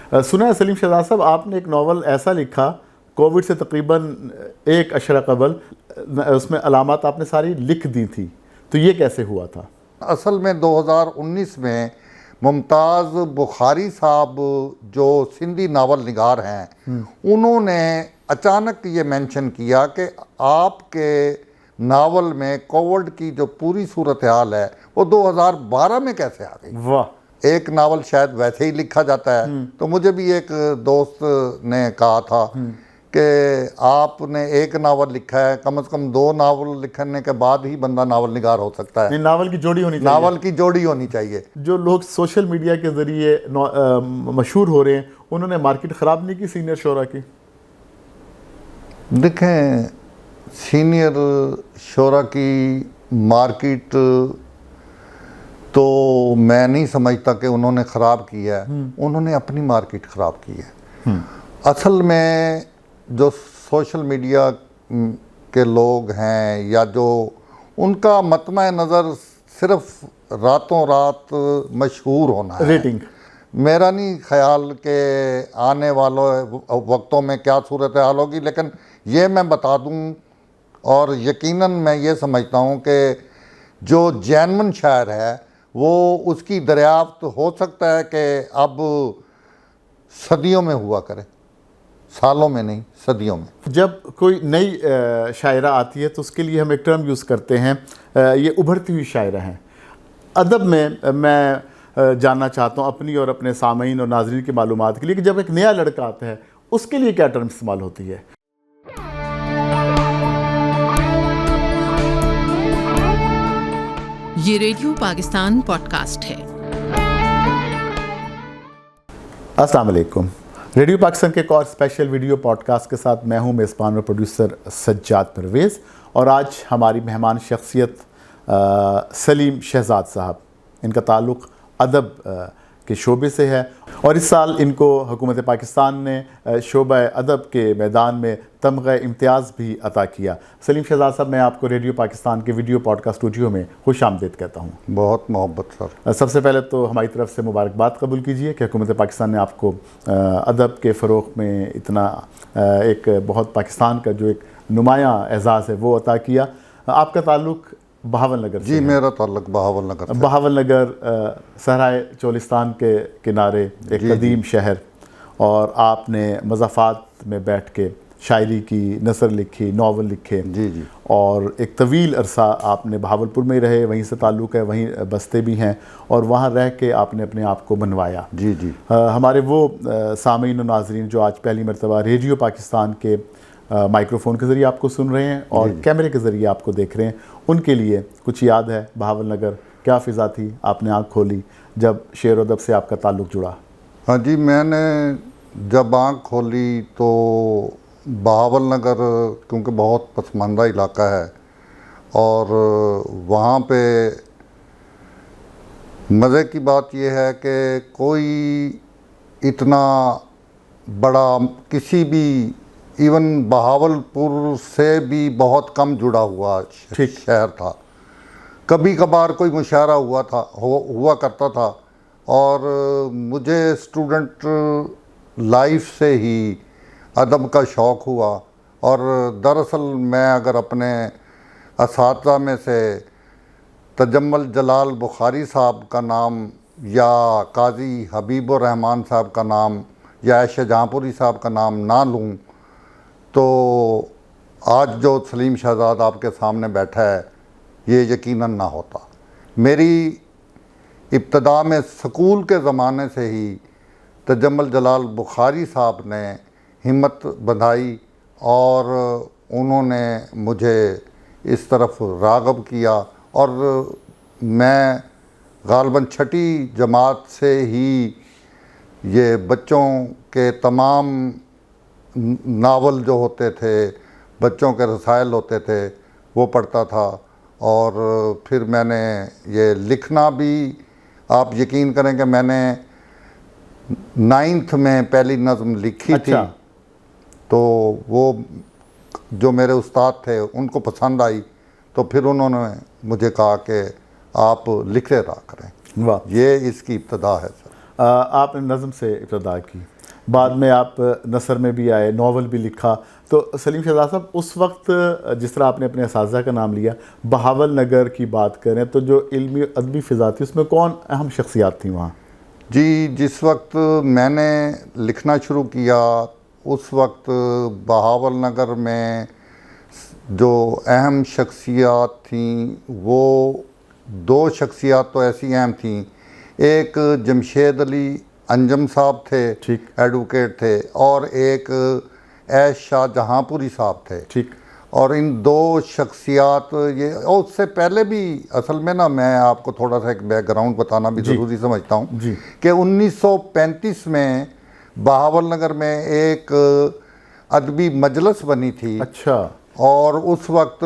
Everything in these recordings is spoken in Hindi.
सुना है सलीम शहजाद साहब, आपने एक नावल ऐसा लिखा कोविड से तकरीबन 1 अशरा कबल, उसमें अलामत आपने सारी लिख दी थी, तो ये कैसे हुआ था? असल में 2019 में मुमताज़ बुखारी साहब जो सिंधी नावल निगार हैं, उन्होंने अचानक ये मेंशन किया कि आपके नावल में कोविड की जो पूरी सूरत हाल है वो 2012 में कैसे आ गई। वाह। एक नावल शायद वैसे ही लिखा जाता है, तो मुझे भी एक दोस्त ने कहा था कि आपने एक नावल लिखा है, कम से कम 2 नावल लिखने के बाद ही बंदा नावल निगार हो सकता है। नावल की जोड़ी होनी चाहिए। नावल की जोड़ी होनी चाहिए। जो लोग सोशल मीडिया के ज़रिए मशहूर हो रहे हैं, उन्होंने मार्केट ख़राब नहीं की सीनियर शोरा की? देखें, सीनियर शोरा की मार्केट तो मैं नहीं समझता कि उन्होंने ख़राब की है, उन्होंने अपनी मार्केट ख़राब की है। असल में जो सोशल मीडिया के लोग हैं या जो उनका मतमा नज़र सिर्फ रातों रात मशहूर होना है, रेटिंग। मेरा नहीं ख्याल कि आने वालों वक्तों में क्या सूरत हाल होगी, लेकिन ये मैं बता दूं और यकीनन मैं ये समझता हूं कि जो जैनवन शायर है वो उसकी दरियाफ्त हो सकता है कि अब सदियों में हुआ करे, सालों में नहीं, सदियों में। जब कोई नई शायरा आती है तो उसके लिए हम एक टर्म यूज़ करते हैं, ये उभरती हुई शायरा हैं। अदब में मैं जानना चाहता हूँ अपनी और अपने सामईन और नाज़रीन की मालूमात के लिए कि जब एक नया लड़का आता है उसके लिए क्या टर्म इस्तेमाल होती है? ये रेडियो पाकिस्तान पॉडकास्ट है। अस्सलाम वालेकुम। रेडियो पाकिस्तान के एक और स्पेशल वीडियो पॉडकास्ट के साथ मैं हूं मेज़बान और प्रोड्यूसर सज्जाद परवेज़, और आज हमारी मेहमान शख्सियत सलीम शहजाद साहब। इनका ताल्लुक़ अदब के शोबे से है और इस साल इनको हुकूमत पाकिस्तान ने शोबा अदब के मैदान में तमग़ा इम्तियाज़ भी अता किया। सलीम शहजाद साहब, मैं आपको रेडियो पाकिस्तान के वीडियो पॉडकास्ट स्टूडियो में खुश आमदीद कहता हूँ। बहुत मोहब्बत सर। सबसे पहले तो हमारी तरफ से मुबारकबाद कबूल कीजिए कि हुकूमत पाकिस्तान ने आपको अदब के फ़रोग़ में इतना एक बहुत पाकिस्तान का जो एक नुमायाँ एज़ाज़ है वो अता किया। आपका ताल्लुक़ बहावल नगर जी, मेरा ताल्लुक़ बहावल नगर से। बहावल नगर सहराए चोलिस्तान के किनारे एक कदीम शहर, और आपने मज़ाफ़ात में बैठ के शायरी की, नसर लिखी, नावल लिखे। जी जी। और एक तवील अरसा आपने बहावलपुर में ही रहे, वहीं से ताल्लुक़ है, वहीं बसते भी हैं और वहाँ रह के आपने अपने आप को बनवाया। जी जी। हमारे वो सामीन और नाज़रीन जो आज पहली मरतबा रेडियो पाकिस्तान के माइक्रोफ़ोन के ज़रिए आपको सुन रहे हैं और कैमरे के ज़रिए आपको देख रहे हैं, उनके लिए कुछ याद है बहावल नगर? क्या फ़िज़ा थी? आपने आँख खोली जब शेर अदब से आपका ताल्लुक़ जुड़ा? हाँ जी, मैंने जब आँख खोली तो बहावल नगर क्योंकि बहुत पसमानदा इलाका है और वहाँ पे मज़े की बात यह है कि कोई इतना बड़ा किसी भी इवन बहावलपुर से भी बहुत कम जुड़ा हुआ शहर था। कभी कभार कोई मुशायरा हुआ करता था और मुझे स्टूडेंट लाइफ से ही अदब का शौक़ हुआ। और दरअसल मैं अगर अपने असातिज़ा में से तजम्मुल जलाल बुखारी साहब का नाम या काजी हबीबुर रहमान साहब का नाम या ऐशे जहाँपुरी साहब का नाम ना लूँ तो आज जो सलीम शहजाद आपके सामने बैठा है ये यकीनन ना होता। मेरी इब्तदा में स्कूल के ज़माने से ही तजम्मुल जलाल बुखारी साहब ने हिम्मत बंधाई और उन्होंने मुझे इस तरफ राग़ब किया और मैं ग़ालिबन छठी जमात से ही ये बच्चों के तमाम नावल जो होते थे, बच्चों के रसायल होते थे, वो पढ़ता था। और फिर मैंने ये लिखना भी, आप यकीन करें कि मैंने 9th में पहली नज़्म लिखी। अच्छा। थी तो वो जो मेरे उस्ताद थे उनको पसंद आई तो फिर उन्होंने मुझे कहा कि आप लिखते रहा करें। वाह। ये इसकी इब्तदा है सर। आपने नज़्म से इब्तदा की। बाद में आप नसर में भी आए, नावल भी लिखा। तो सलीम शहजाद साहब, उस वक्त जिस तरह आपने अपने असातिज़ा का नाम लिया, बहावल नगर की बात करें तो जो इल्मी अदबी फ़िज़ा थी उसमें कौन अहम शख्सियात थी वहाँ? जी, जिस वक्त मैंने लिखना शुरू किया उस वक्त बहावल नगर में जो अहम शख्सियात थीं वो दो शख्सियात तो ऐसी अहम थीं। एक जमशेद अली अंजम साहब थे, ठीक। एडवोकेट थे, और एक ऐश शाह जहाँपुरी साहब थे। ठीक। और इन दो शख्सियात ये, और उससे पहले भी असल में ना, मैं आपको थोड़ा सा एक बैकग्राउंड बताना भी ज़रूरी समझता हूँ जी। कि 1935 में बहावल नगर में एक अदबी मजलिस बनी थी। अच्छा। और उस वक्त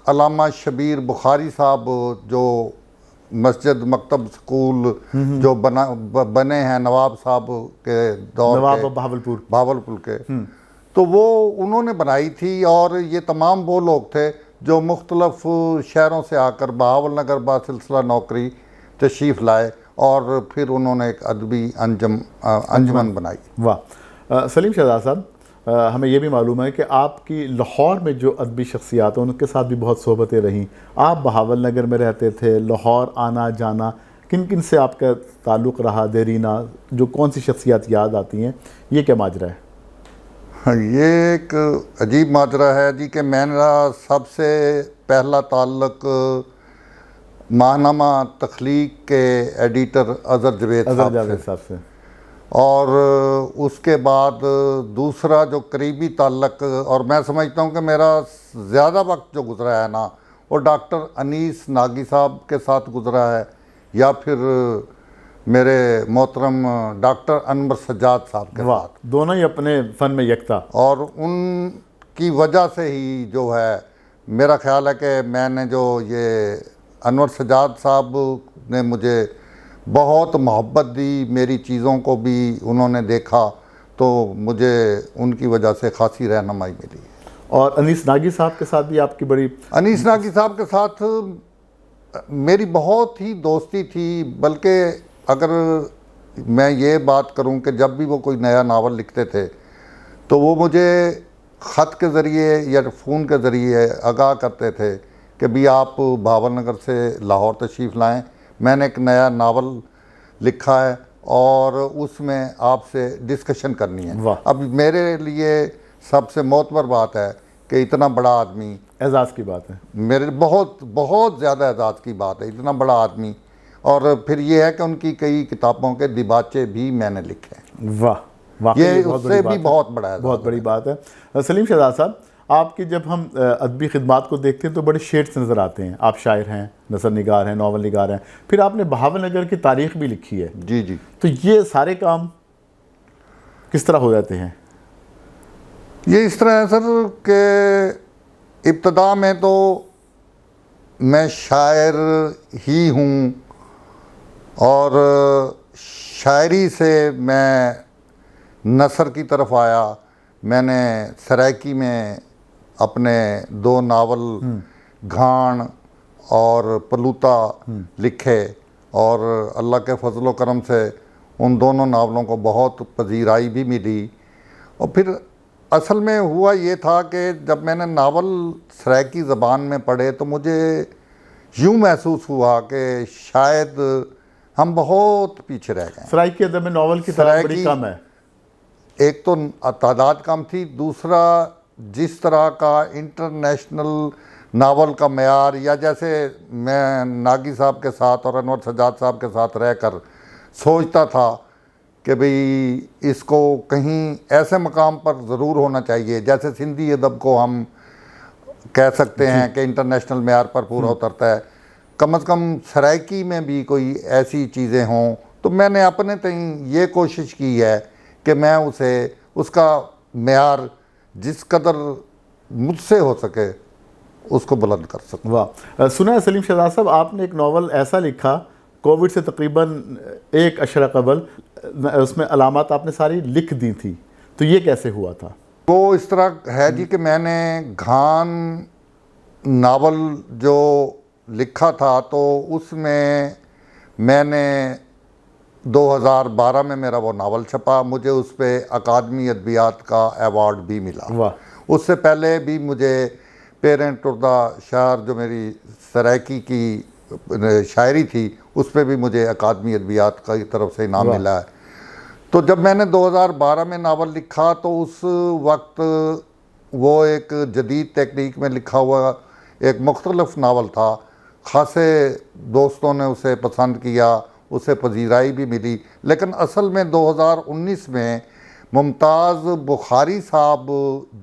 अल्लामा शबीर बुखारी साहब जो मस्जिद मकतब स्कूल जो बने हैं नवाब साहब के दौर नवाब के, बहावलपुर के, तो वो उन्होंने बनाई थी। और ये तमाम वो लोग थे जो मुख्तलफ शहरों से आकर बहावल नगर बासिलसिला नौकरी तशरीफ़ लाए और फिर उन्होंने एक अदबी अंजमन बनाई। वाह। सलीम शहजाद साहब, हमें यह भी मालूम है कि आपकी लाहौर में जो अदबी शख्सियात हैं उनके साथ भी बहुत सोहबतें रहीं। आप बहावल नगर में रहते थे, लाहौर आना जाना, किन किन से आपका ताल्लुक़ रहा? देरीना जो कौन सी शख्सियात याद आती हैं, ये क्या माजरा है? ये एक अजीब माजरा है जी कि मेरा सबसे पहला ताल्लुक़ माहनामा तख्लीक के एडिटर अज़हर जावेद साहब से, और उसके बाद दूसरा जो करीबी ताल्लुक़, और मैं समझता हूँ कि मेरा ज़्यादा वक्त जो गुज़रा है ना वो डॉक्टर अनीस नागी साहब के साथ गुज़रा है, या फिर मेरे मोहतरम डॉक्टर अनवर सज्जाद साहब के साथ। दोनों ही अपने फ़न में यकता। और उनकी वजह से ही जो है मेरा ख्याल है कि मैंने जो ये अनवर सज्जाद साहब ने मुझे बहुत मोहब्बत दी, मेरी चीज़ों को भी उन्होंने देखा, तो मुझे उनकी वजह से खासी रहनुमाई मिली। और अनीस नागी साहब के साथ भी आपकी बड़ी? अनीस नागी साहब के साथ मेरी बहुत ही दोस्ती थी, बल्कि अगर मैं ये बात करूं कि जब भी वो कोई नया नावल लिखते थे तो वो मुझे ख़त के ज़रिए या फ़ोन के ज़रिए आगाह करते थे कि भी आप बहावल नगर से लाहौर तशरीफ़ लाएं, मैंने एक नया नावल लिखा है और उसमें आपसे डिस्कशन करनी है। अब मेरे लिए सबसे मोतबर बात है कि इतना बड़ा आदमी, एजाज़ की बात है, मेरे बहुत बहुत ज़्यादा एजाज़ की बात है, इतना बड़ा आदमी। और फिर ये है कि उनकी कई किताबों के दिबाचे भी मैंने लिखे हैं। वाह, ये उससे भी बहुत बड़ा है, बहुत बड़ी बात है। सलीम शहजाद साहब, आपकी जब हम अदबी खिदमात को देखते हैं तो बड़े शेड्स नज़र आते हैं। आप शायर हैं, नसर निगार हैं, नावल निगार हैं, फिर आपने बहावल नगर की तारीख़ भी लिखी है। जी जी। तो ये सारे काम किस तरह हो जाते हैं? ये इस तरह है सर कि इब्तदा में तो मैं शायर ही हूँ और शायरी से मैं नसर की तरफ आया। मैंने सराइकी में अपने दो नावल घाण और पलूता लिखे और अल्लाह के फजल व करम से उन दोनों नावलों को बहुत पजीराई भी मिली। और फिर असल में हुआ ये था कि जब मैंने नावल सराइकी ज़बान में पढ़े तो मुझे यूँ महसूस हुआ कि शायद हम बहुत पीछे रह गए। सराइकी अदब में नावल की तादाद बड़ी कम है। एक तो तादाद कम थी, दूसरा जिस तरह का इंटरनेशनल नावल का मयार, या जैसे मैं नागी साहब के साथ और अनवर सज्जाद साहब के साथ रहकर सोचता था कि भाई इसको कहीं ऐसे मकाम पर ज़रूर होना चाहिए जैसे सिंधी अदब को हम कह सकते हैं कि इंटरनेशनल मयार पर पूरा उतरता है, कम से कम सराइकी में भी कोई ऐसी चीज़ें हों। तो मैंने अपने तय ये कोशिश की है कि मैं उसे उसका मयार जिस कदर मुझसे हो सके उसको बुलंद कर सकूँ। वाह। सुना है सलीम शहजाद साहब, आपने एक नावल ऐसा लिखा कोविड से तकरीबन एक अशरा कबल, उसमें अलामात आपने सारी लिख दी थी, तो ये कैसे हुआ था? वो इस तरह है जी कि मैंने घान नावल जो लिखा था तो उसमें मैंने 2012 में मेरा वो नावल छपा, मुझे उस पर अकादमी अदबियात का अवार्ड भी मिला। वाह। उससे पहले भी मुझे पेरेंट उर्दा शायर जो मेरी सराइकी की शायरी थी उस पर भी मुझे अकादमी अदबियात की तरफ से इनाम मिला है। तो जब मैंने 2012 में नावल लिखा तो उस वक्त वो एक जदीद टेक्निक में लिखा हुआ एक मुख्तलिफ नावल था। खासे दोस्तों ने उसे पसंद किया, उसे पजीराई भी मिली। लेकिन असल में 2019 में मुमताज़ बुखारी साहब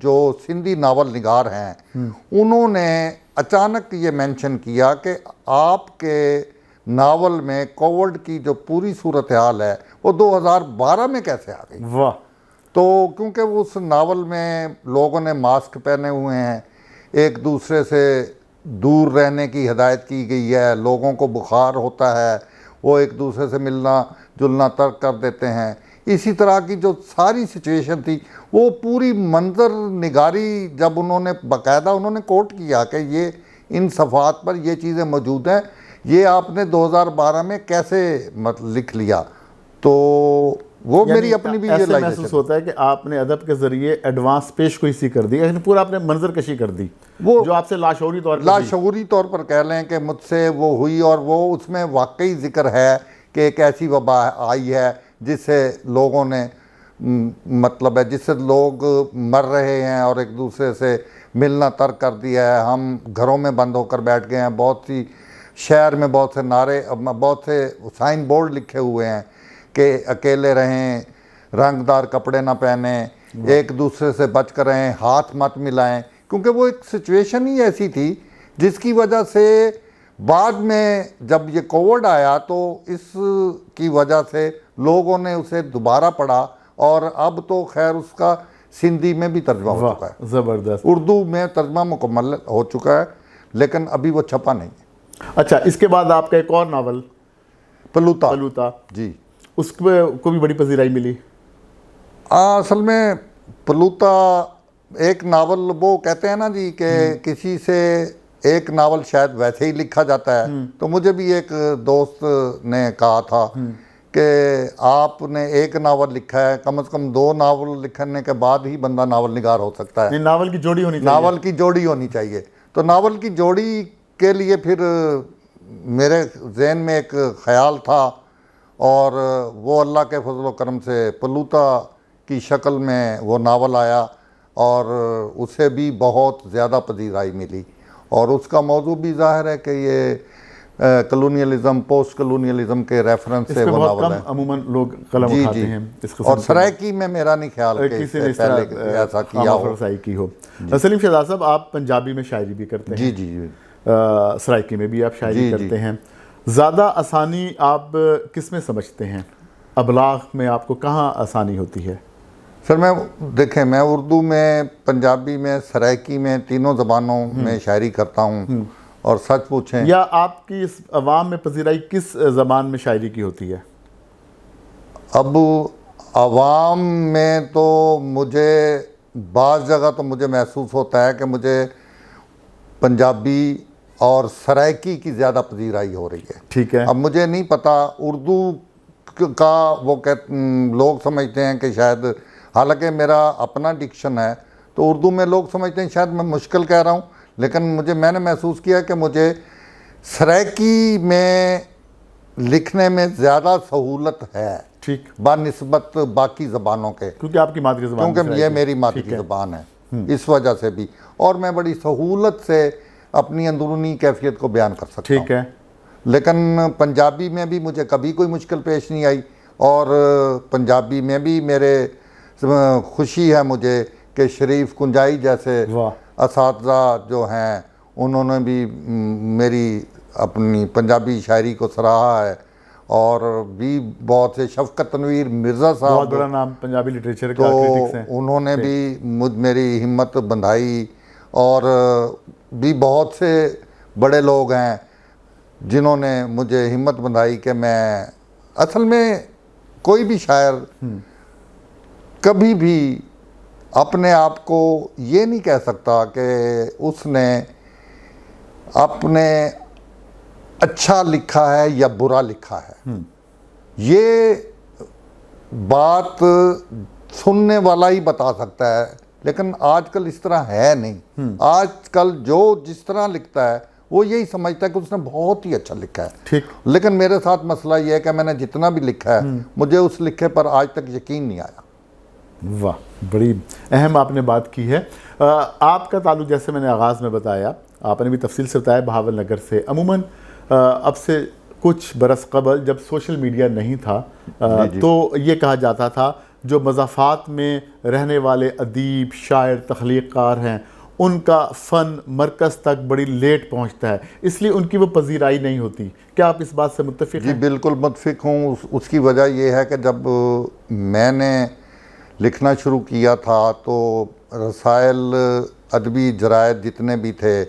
जो सिंधी नावल निगार हैं उन्होंने अचानक ये मेंशन किया कि आपके नावल में कोविड की जो पूरी सूरत हाल है वो 2012 में कैसे आ गई। वाह। तो क्योंकि उस नावल में लोगों ने मास्क पहने हुए हैं, एक दूसरे से दूर रहने की हिदायत की गई है, लोगों को बुखार होता है वो एक दूसरे से मिलना जुलना तर्क कर देते हैं। इसी तरह की जो सारी सिचुएशन थी वो पूरी मंजर निगारी जब उन्होंने बाकायदा उन्होंने कोट किया कि ये इन सफ़ात पर ये चीज़ें मौजूद हैं, ये आपने 2012 में कैसे लिख लिया। तो वो मेरी अपनी भी ऐसे महसूस होता है कि आपने अदब के जरिए एडवांस पेशगोई सी कर दी, यानी पूरा आपने मंजर कशी कर दी वो जो आपसे लाशऊरी तौर पर कह लें कि मुझसे वो हुई। और वो उसमें वाकई जिक्र है कि एक ऐसी वबा आई है जिससे लोगों ने मतलब है जिससे लोग मर रहे हैं और एक दूसरे से मिलना तर्क कर दिया है। हम घरों में बंद होकर बैठ गए हैं। बहुत सी शहर में बहुत से नारे, बहुत से साइन बोर्ड लिखे हुए हैं कि अकेले रहें, रंगदार कपड़े ना पहने, एक दूसरे से बच कर रहें, हाथ मत मिलाएं। क्योंकि वो एक सिचुएशन ही ऐसी थी जिसकी वजह से बाद में जब ये कोविड आया तो इसकी वजह से लोगों ने उसे दोबारा पढ़ा और अब तो खैर उसका सिंधी में भी तर्जमा हो चुका है, ज़बरदस्त। उर्दू में तर्जमा मुकम्मल हो चुका है, लेकिन अभी वो छपा नहीं है। अच्छा, इसके बाद आपका एक और नावल पलूता जी, उसको भी बड़ी पजीराई मिली। असल में पलूता एक नावल, वो कहते हैं ना जी कि किसी से एक नावल शायद वैसे ही लिखा जाता है। तो मुझे भी एक दोस्त ने कहा था कि आपने एक नावल लिखा है, कम से कम 2 नावल लिखने के बाद ही बंदा नावल निगार हो सकता है। नावल की जोड़ी होनी चाहिए। नावल की जोड़ी होनी चाहिए। तो नावल की जोड़ी के लिए फिर मेरे जहन में एक ख्याल था और वो अल्लाह के फजल व करम से पलूता की शक्ल में वो नावल आया और उसे भी बहुत ज़्यादा पजीराई मिली। और उसका मौजू भी ज़ाहिर है कि ये कलोनियलिज्म, पोस्ट कलोनियलिज्म के रेफरेंस से वो नावल है। अमूमन लोग कलम उठाते हैं इस और सराइकी में मेरा नहीं ख्याल कि किसी ने पहले ऐसा किया हो। सराइकी हो। सलीम शहजाद साहब, आप पंजाबी में शायरी भी करते हैं। जी। सराइकी में भी आप शायरी करते हैं। ज़्यादा आसानी आप किस में समझते हैं? अबलाग में आपको कहाँ आसानी होती है? सर मैं उर्दू में, पंजाबी में, सराइकी में, तीनों ज़बानों में शायरी करता हूँ। और सच पूछें या आपकी इस अवाम में पजीराई किस ज़बान में शायरी की होती है? अब अवाम में तो मुझे बाज़ जगह तो मुझे महसूस होता है कि मुझे पंजाबी और सराइकी की ज़्यादा पजीराई हो रही है। ठीक है। अब मुझे नहीं पता उर्दू का वो लोग समझते हैं कि शायद, हालांकि मेरा अपना डिक्शन है तो उर्दू में लोग समझते हैं शायद मैं मुश्किल कह रहा हूँ, लेकिन मैंने महसूस किया कि मुझे सराइकी में लिखने में ज़्यादा सहूलत है। ठीक। बानिस्बत बाकी ज़बानों के, क्योंकि आपकी मादरी ज़बान, क्योंकि ये मेरी मादरी ज़बान है, इस वजह से भी। और मैं बड़ी सहूलत से अपनी अंदरूनी कैफियत को बयान कर सकता हूँ। ठीक है। लेकिन पंजाबी में भी मुझे कभी कोई मुश्किल पेश नहीं आई। और पंजाबी में भी मेरे खुशी है मुझे कि शरीफ कुंजाई जैसे असातिज़ा जो हैं उन्होंने भी मेरी अपनी पंजाबी शायरी को सराहा है। और भी बहुत से शफकत तनवीर मिर्ज़ा साहब, बहुत बड़ा नाम पंजाबी लिटरेचर का, क्रिटिक्स हैं, उन्होंने भी मेरी हिम्मत बंधाई। और भी बहुत से बड़े लोग हैं जिन्होंने मुझे हिम्मत बंधाई कि मैं, असल में कोई भी शायर कभी भी अपने आप को ये नहीं कह सकता कि उसने अपने अच्छा लिखा है या बुरा लिखा है। ये बात सुनने वाला ही बता सकता है, लेकिन आजकल इस तरह है नहीं। आजकल जो जिस तरह लिखता है वो यही समझता है कि उसने बहुत ही अच्छा लिखा है। ठीक। लेकिन मेरे साथ मसला ये है कि मैंने जितना भी लिखा है मुझे उस लिखे पर आज तक यकीन नहीं आया। वाह, बड़ी अहम आपने बात की है। आपका ताल्लुक, जैसे मैंने आगाज़ में बताया, आपने भी तफसील से बताया, बहावल नगर से। अमूमन अब से कुछ बरस कबल जब सोशल मीडिया नहीं था तो ये कहा जाता था जो मज़ाफ़ात में रहने वाले अदीब, शायर, तख्लीक़कार हैं उनका फ़न मरकज़ तक बड़ी लेट पहुंचता है, इसलिए उनकी वो पजीराई नहीं होती। क्या आप इस बात से मुत्तफ़िक़ हैं? जी बिल्कुल मुत्तफ़िक़ हूँ। उसकी वजह यह है कि जब मैंने लिखना शुरू किया था तो रसायल, अदबी जरायद जितने भी थे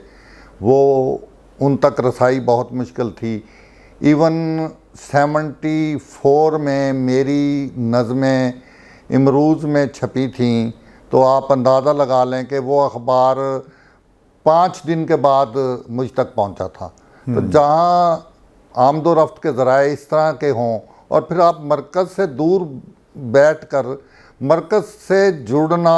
वो उन तक रसाई बहुत मुश्किल थी। इवन 74 में मेरी नज़में इमरूज़ में छपी थीं तो आप अंदाज़ा लगा लें कि वो अखबार 5 दिन के बाद मुझ तक पहुंचा था। तो जहां आमदोरफ्त के ज़राए इस तरह के हों और फिर आप मरकज़ से दूर बैठकर मरकज़ से जुड़ना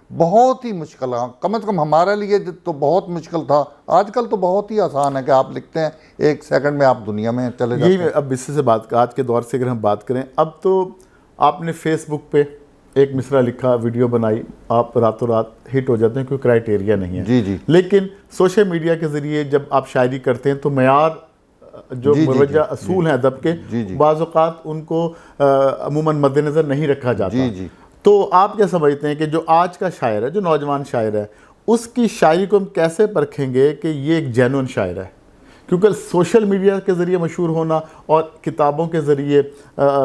बहुत ही मुश्किल है। कम से कम हमारे लिए तो बहुत मुश्किल था। आजकल तो बहुत ही आसान है कि आप लिखते हैं 1 सेकंड में आप दुनिया में चले जाते हैं। यही अब इससे बात, आज के दौर से अगर हम बात करें, अब तो आपने फेसबुक पे एक मिसरा लिखा, वीडियो बनाई, आप रातों रात हिट हो जाते हैं, कोई क्राइटेरिया नहीं है। जी जी। लेकिन सोशल मीडिया के ज़रिए जब आप शायरी करते हैं तो मयार जो मुरवजा असूल हैं अदब के, बाज़ औक़ात उनको अमूमन मद्देनज़र नहीं रखा जाता। जी जी। तो आप क्या समझते हैं कि जो आज का शायर है, जो नौजवान शायर है, उसकी शायरी को हम कैसे परखेंगे कि ये एक जेन्युइन शायर है? क्योंकि सोशल मीडिया के ज़रिए मशहूर होना और किताबों के ज़रिए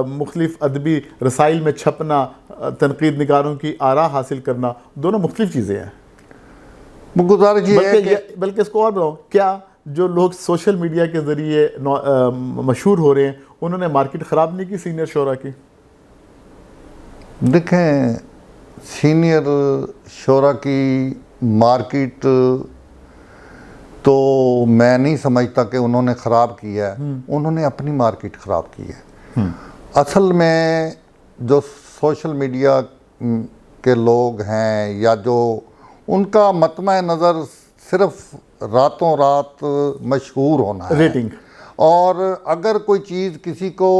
मुख्तलिफ़ अदबी रसाइल में छपना, तनकीद निगारों की आरा हासिल करना, दोनों मुख्तलिफ़ चीज़ें हैं। गुजारिश ये है कि बल्कि इसको और बताओ, क्या जो लोग सोशल मीडिया के ज़रिए मशहूर हो रहे हैं उन्होंने मार्केट ख़राब नहीं की सीनियर शोरा की? देखें, सीनियर शोरा की मार्केट तो मैं नहीं समझता कि उन्होंने ख़राब किया है। उन्होंने अपनी मार्केट ख़राब की है। असल में जो सोशल मीडिया के लोग हैं या जो उनका मतमा नज़र सिर्फ रातों रात मशहूर होना है, रेटिंग, और अगर कोई चीज़ किसी को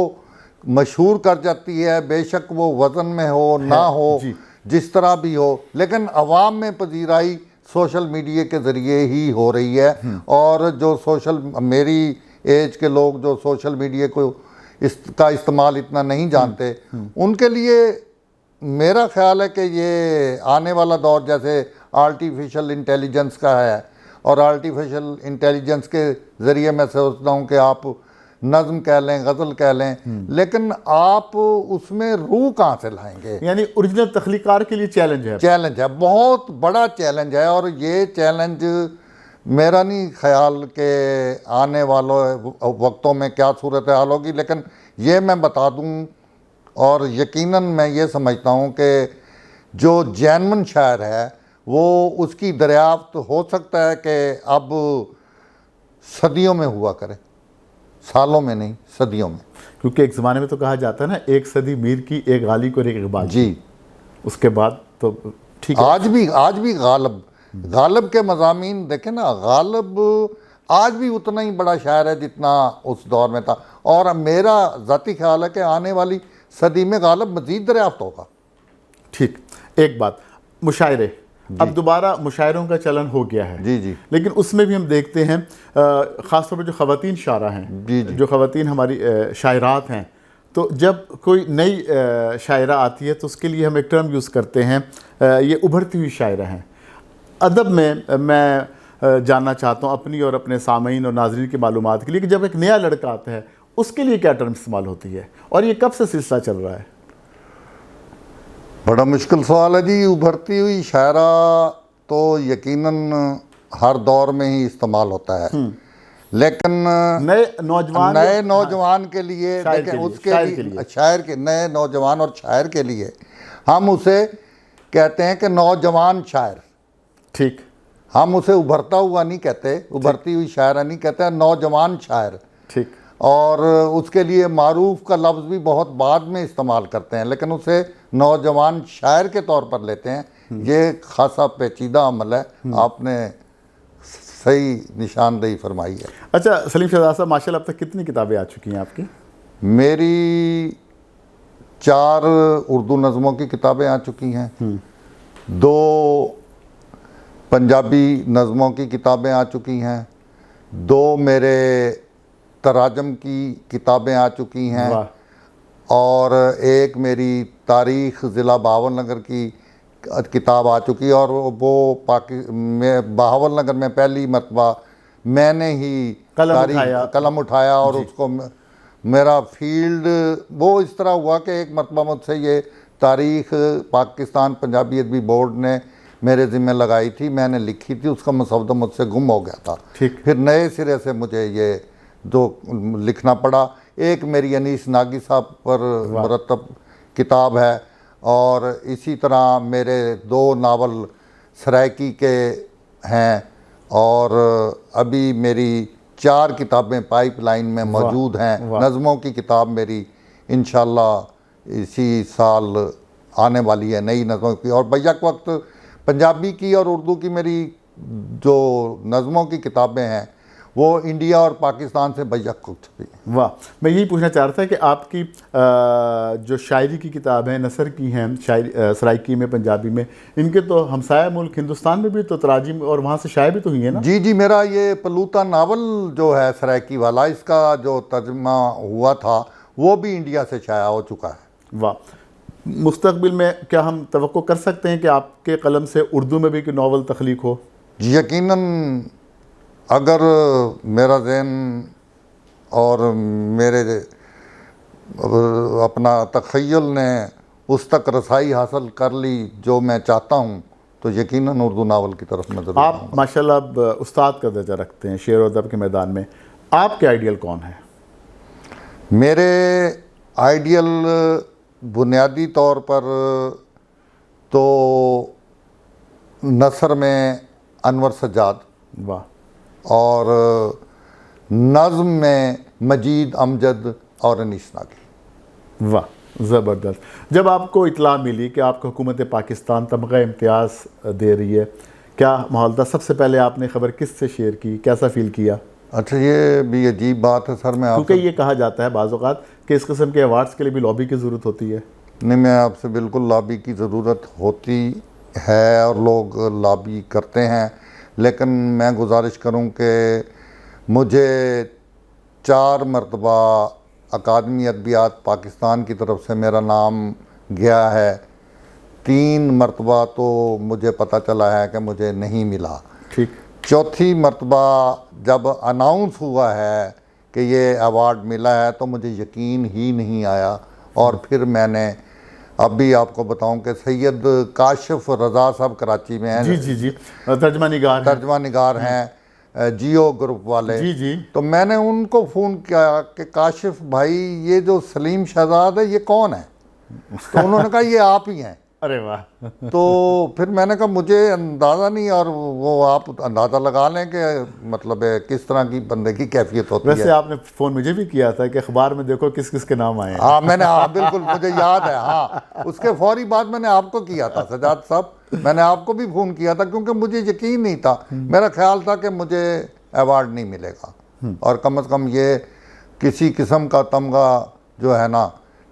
मशहूर कर जाती है, बेशक वो वज़न में हो ना हो, जिस तरह भी हो, लेकिन अवाम में पजीराई सोशल मीडिया के ज़रिए ही हो रही है। और जो मेरी एज के लोग जो सोशल मीडिया को इसका इस्तेमाल इतना नहीं जानते, उनके लिए मेरा ख्याल है कि ये आने वाला दौर जैसे आर्टिफिशियल इंटेलिजेंस का है, और आर्टिफिशियल इंटेलिजेंस के ज़रिए मैं सोचता हूँ कि आप नज़्म कह लें, गज़ल कह लें, लेकिन आप उसमें रूह कहाँ से लाएंगे? यानी ओरिजिनल तख्लीकार के लिए चैलेंज है, बहुत बड़ा चैलेंज है। और ये चैलेंज मेरा नहीं ख्याल के आने वालों वक्तों में क्या सूरत हाल होगी, लेकिन ये मैं बता दूं, और यकीनन मैं ये समझता हूँ कि जो जेन्युइन शायर है वो उसकी दरियाफ्त हो सकता है कि अब सदियों में हुआ करे, सालों में नहीं, सदियों में। क्योंकि एक ज़माने में तो कहा जाता है ना, 1 सदी मीर की, 1 गालिब और 1 इकबाल। जी। उसके बाद तो ठीक है। आज भी गालिब के मज़ामीन देखें ना, गालिब आज भी उतना ही बड़ा शायर है जितना उस दौर में था। और मेरा ज़ाती ख्याल है कि आने वाली सदी में गालिब मज़ीद दरियाफ्त होगा। ठीक। एक बात, मुशायरे, अब दोबारा मुशायरों का चलन हो गया है। जी जी। लेकिन उसमें भी हम देखते हैं ख़ासतौर पर जो ख़वातीन शायरा हैं, जी जी, जो ख़वातीन हमारी शायरात हैं, तो जब कोई नई शायरा आती है तो उसके लिए हम एक टर्म यूज़ करते हैं, ये उभरती हुई शायरा हैं। अदब में मैं जानना चाहता हूँ अपनी और अपने सामईन और नाज़रीन की मालूमात के लिए कि जब एक नया लड़का आता है उसके लिए क्या टर्म इस्तेमाल होती है, और ये कब से सिलसिला चल रहा है? बड़ा मुश्किल सवाल है जी। उभरती हुई शायरा तो यकीनन हर दौर में ही इस्तेमाल होता है, लेकिन नए नौजवान के लिए शायर देखें, के लिए, उसके शायर लिए, के लिए। शायर के, नए नौजवान और शायर के लिए हम उसे कहते हैं कि नौजवान शायर। ठीक। हम उसे उभरता हुआ नहीं कहते, उभरती हुई शायरा नहीं कहते, नौजवान शायर। ठीक। और उसके लिए मारूफ का लफ्ज़ भी बहुत बाद में इस्तेमाल करते हैं, लेकिन उसे नौजवान शायर के तौर पर लेते हैं। ये खासा पेचीदा अमल है, आपने सही निशानदेही फरमाई है। अच्छा सलीम शहजाद साहब, माशाल्लाह अब तक कितनी किताबें आ चुकी हैं आपकी? मेरी 4 उर्दू नज़मों की किताबें आ चुकी हैं, 2 पंजाबी नज़मों की किताबें आ चुकी हैं, 2 मेरे तराजम की किताबें आ चुकी हैं, और एक मेरी तारीख़ ज़िला बहावलनगर की किताब आ चुकी है। और वो बहावलनगर में पहली मरतबा मैंने ही कलम उठाया और उसको मेरा फील्ड वो इस तरह हुआ कि एक मरतबा मुझसे ये तारीख़ पाकिस्तान पंजाबी अदबी बोर्ड ने मेरे ज़िम्मे लगाई थी, मैंने लिखी थी, उसका मसौदा मुझसे गुम हो गया था। फिर नए सिरे से मुझे ये जो लिखना पड़ा। एक मेरी अनीस नागी साहब पर मुरतब किताब है, और इसी तरह मेरे 2 नावल सरायकी के हैं, और अभी मेरी 4 किताबें पाइपलाइन में मौजूद हैं। नज़मों की किताब मेरी इंशाल्लाह इसी साल आने वाली है, नई नज़मों की। और बैक वक्त पंजाबी की और उर्दू की मेरी जो नज़मों की किताबें हैं वो इंडिया और पाकिस्तान से बैक वक्त छपी। वाह, मैं यही पूछना चाह रहा था कि आपकी जो शायरी की किताब है, नसर की हैं, शायरी सराइकी में, पंजाबी में, इनके तो हमसाया मुल्क हिंदुस्तान में भी तो तराजिम और वहाँ से शाये भी तो हुई है ना? जी जी, मेरा ये पलूता नावल जो है सराइकी वाला, इसका जो तर्जमा हुआ था वो भी इंडिया से शाया हो चुका है। वाह, मुस्तकबिल में क्या हम तवक्को कर सकते हैं कि आपके कलम से उर्दू में भी कोई नावल तख्लीक हो? जी यकीनन, अगर मेरा ज़हन और मेरे अपना तख़य्युल ने उस तक रसाई हासिल कर ली जो मैं चाहता हूँ, तो यकीनन उर्दू नावल की तरफ नज़र। आप माशाल्लाह अब उस्ताद का दर्जा रखते हैं शेर और अदब के मैदान में, आपके आइडियल कौन है? मेरे आइडियल बुनियादी तौर पर तो नसर में अनवर सज्जाद, वाह, और नज़्म में मजीद अमजद और अनीस नागी। वाह, ज़बरदस्त। जब आपको इतला मिली कि आपको हुकूमत पाकिस्तान तमग़ा इम्तियाज़ दे रही है, क्या माहौल था? सबसे पहले आपने ख़बर किससे शेयर की, कैसा फ़ील किया? अच्छा, ये भी अजीब बात है सर। मैं क्योंकि ये कहा जाता है बाज़ औक़ात कि इस किस्म के अवार्ड्स के लिए भी लॉबी की ज़रूरत होती है। नहीं, मैं आपसे बिल्कुल लॉबी की ज़रूरत होती है और लोग लॉबी करते हैं, लेकिन मैं गुजारिश करूं कि मुझे 4 मरतबा अकादमी अदबियात पाकिस्तान की तरफ से मेरा नाम गया है, 3 मरतबा तो मुझे पता चला है कि मुझे नहीं मिला। ठीक। चौथी मरतबा जब अनाउंस हुआ है कि ये अवार्ड मिला है तो मुझे यकीन ही नहीं आया। और फिर मैंने अभी आपको बताऊं कि सैयद काशिफ रज़ा साहब कराची में हैं, जी जी जी, तर्जमा निगार हैं जियो ग्रुप वाले। जी जी। तो मैंने उनको फ़ोन किया कि काशिफ भाई, ये जो सलीम शहजाद है ये कौन है? तो उन्होंने कहा ये आप ही हैं। अरे वाह। तो फिर मैंने कहा मुझे अंदाज़ा नहीं, और वो आप अंदाज़ा लगा लें कि मतलब किस तरह की बंदे की कैफियत होती है। वैसे आपने फ़ोन मुझे भी किया था कि अखबार में देखो किस किस के नाम आए हैं। हाँ मैंने, हाँ बिल्कुल मुझे याद है। हाँ, उसके फौरी बाद मैंने आपको किया था सज्जाद साहब, मैंने आपको भी फ़ोन किया था, क्योंकि मुझे यकीन नहीं था। मेरा ख्याल था कि मुझे अवार्ड नहीं मिलेगा, और कम से कम ये किसी किस्म का तमगा जो है ना,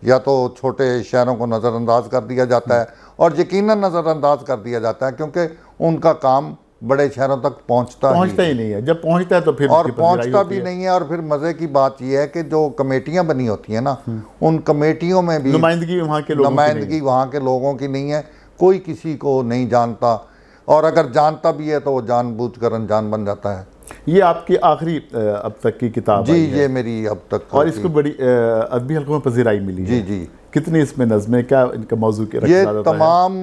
या तो छोटे शहरों को नज़रअंदाज कर दिया जाता है, और यकीनन नज़रअंदाज कर दिया जाता है, क्योंकि उनका काम बड़े शहरों तक पहुंचता ही नहीं है। जब पहुंचता है तो फिर और पहुंचता भी नहीं है। और फिर मज़े की बात यह है कि जो कमेटियां बनी होती हैं ना, उन कमेटियों में भी नुमाइंदगी वहाँ के लोगों की नहीं है। कोई किसी को नहीं जानता, और अगर जानता भी है तो वो जानबूझकर अनजान बन जाता है। ये आपकी आखिरी अब तक की किताब जी, ये मेरी अब तक, और इसको बड़ी अदबी हल्कों में पज़ीराई मिली है। जी जी। कितनी इसमें नज़में, क्या इनका मौजू के ये तमाम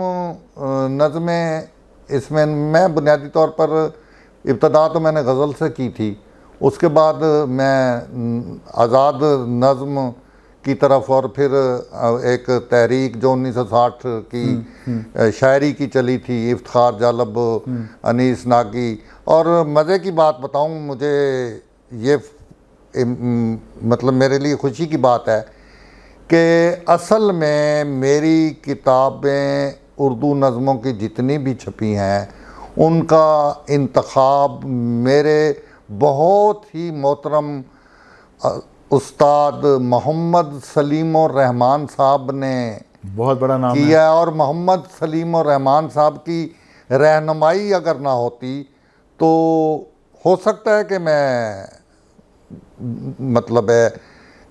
नज़में, इसमें मैं बुनियादी तौर पर इब्तदा तो मैंने गज़ल से की थी, उसके बाद मैं आज़ाद नज़म की तरफ, और फिर एक तहरीक जो 1960 की शायरी की चली थी, इफ्तिखार जालब, अनीस नागी। और मज़े की बात बताऊं, मुझे ये मतलब मेरे लिए खुशी की बात है कि असल में मेरी किताबें उर्दू नज़मों की जितनी भी छपी हैं उनका इंतखाब मेरे बहुत ही मोहतरम उस्ताद मोहम्मद सलीम और रहमान साहब ने बहुत बड़ा नाम है। किया, और मोहम्मद सलीम और रहमान साहब की रहनुमाई अगर ना होती तो हो सकता है कि मैं मतलब है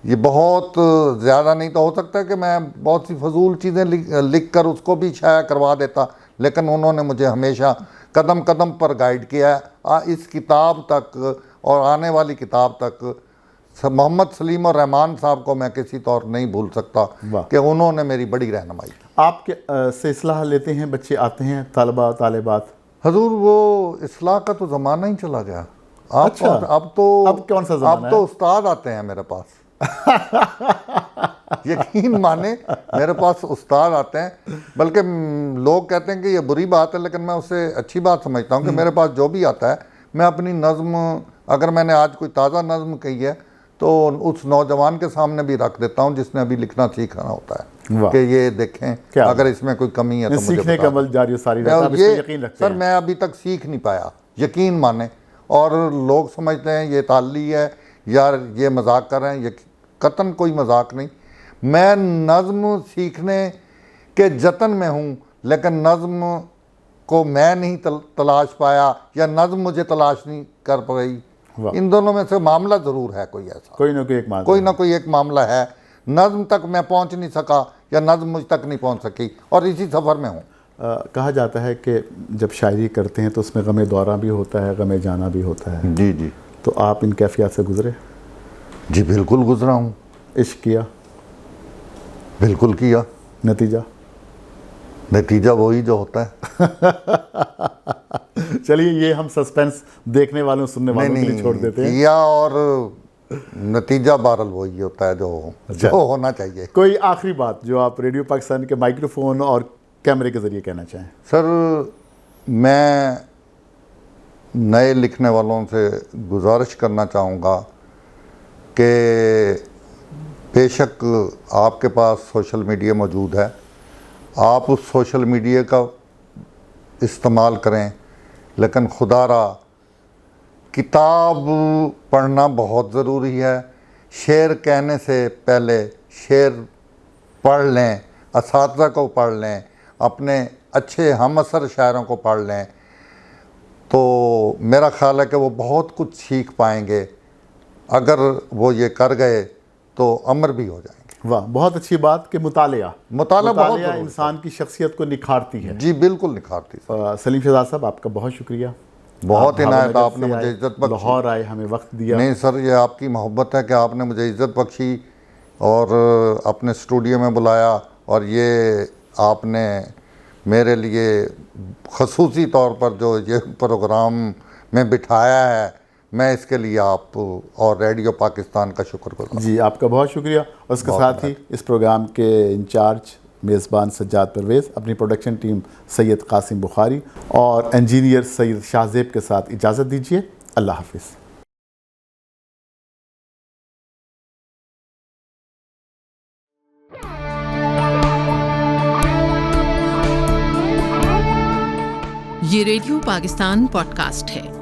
ये बहुत ज़्यादा नहीं तो हो सकता है कि मैं बहुत सी फजूल चीज़ें लिख कर उसको भी शाया करवा देता, लेकिन उन्होंने मुझे हमेशा कदम कदम पर गाइड किया इस किताब तक और आने वाली किताब तक। मोहम्मद सलीम और रहमान साहब को मैं किसी तौर नहीं भूल सकता कि उन्होंने मेरी बड़ी रहनुमाई की। आपके से इस्लाह लेते हैं बच्चे आते हैं, तालिबा तालिबात? हजूर वो इस्लाह का तो ज़माना ही चला गया। अच्छा, अब कौन सा ज़माना अब तो उस्ताद आते हैं मेरे पास। यकीन माने मेरे पास उस्ताद आते हैं, बल्कि लोग कहते हैं कि ये बुरी बात है, लेकिन मैं उसे अच्छी बात समझता हूँ कि मेरे पास जो भी आता है मैं अपनी नज़्म, अगर मैंने आज कोई ताज़ा नज़्म कही है तो उस नौजवान के सामने भी रख देता हूँ जिसने अभी लिखना सीखना होता है कि ये देखें अगर इसमें कोई कमी है तो मुझे सीखने का अमल जारी सारी रहता है। ये यकीन रखते सर हैं। मैं अभी तक सीख नहीं पाया, यकीन माने, और लोग समझते हैं ये ताली है या ये मजाक कर रहे हैं, ये कतन कोई मजाक नहीं। मैं नज़्म सीखने के जतन में हूँ, लेकिन नज़्म को मैं नहीं तलाश पाया या नज़्म मुझे तलाश नहीं कर पाई। इन दोनों में से मामला ज़रूर है कोई ऐसा, कोई ना कोई एक मामला है। नज़्म तक मैं पहुँच नहीं सका या नज़्म मुझ तक नहीं पहुँच सकी, और इसी सफ़र में हूँ। कहा जाता है कि जब शायरी करते हैं तो उसमें गमे दौरा भी होता है, गमे जाना भी होता है। जी जी। तो आप इन कैफियत से गुजरे? जी बिल्कुल गुजरा हूँ। इश्क किया? बिल्कुल किया। नतीजा वही जो होता है। चलिए ये हम सस्पेंस देखने वालों सुनने वालों के लिए छोड़ देते हैं। किया और नतीजा बहरहाल वही होता है जो होना चाहिए। कोई आखिरी बात जो आप रेडियो पाकिस्तान के माइक्रोफोन और कैमरे के ज़रिए कहना चाहें? सर मैं नए लिखने वालों से गुजारिश करना चाहूँगा कि बेशक आपके पास सोशल मीडिया मौजूद है, आप उस सोशल मीडिया का इस्तेमाल करें, लेकिन खुदारा किताब पढ़ना बहुत ज़रूरी है। शेर कहने से पहले शेर पढ़ लें, असातिज़ा को पढ़ लें, अपने अच्छे हमअसर शायरों को पढ़ लें, तो मेरा ख़्याल है कि वो बहुत कुछ सीख पाएंगे। अगर वो ये कर गए तो अमर भी हो जाएंगे। वाह, बहुत अच्छी बात कि मुतालिया बहुत इंसान की शख्सियत को निखारती है। जी बिल्कुल निखारती। सलीम शहजाद साहब आपका बहुत शुक्रिया, बहुत इनायत, आपने मुझे इज़्ज़त बख्शी, लाहौर आए, हमें वक्त दिया। नहीं सर, ये आपकी मोहब्बत है कि आपने मुझे इज़्ज़त बख्शी और अपने स्टूडियो में बुलाया, और ये आपने मेरे लिए ख़ुसूसी तौर पर जो ये प्रोग्राम में बिठाया है, मैं इसके लिए आप और रेडियो पाकिस्तान का शुक्रगुज़ार। जी आपका बहुत शुक्रिया। और उसके साथ ही इस प्रोग्राम के इंचार्ज मेज़बान सज्जाद परवेज़, अपनी प्रोडक्शन टीम सैयद कासिम बुखारी और इंजीनियर सैयद शाहजेब के साथ इजाज़त दीजिए। अल्लाह हाफिज़। ये रेडियो पाकिस्तान पॉडकास्ट है।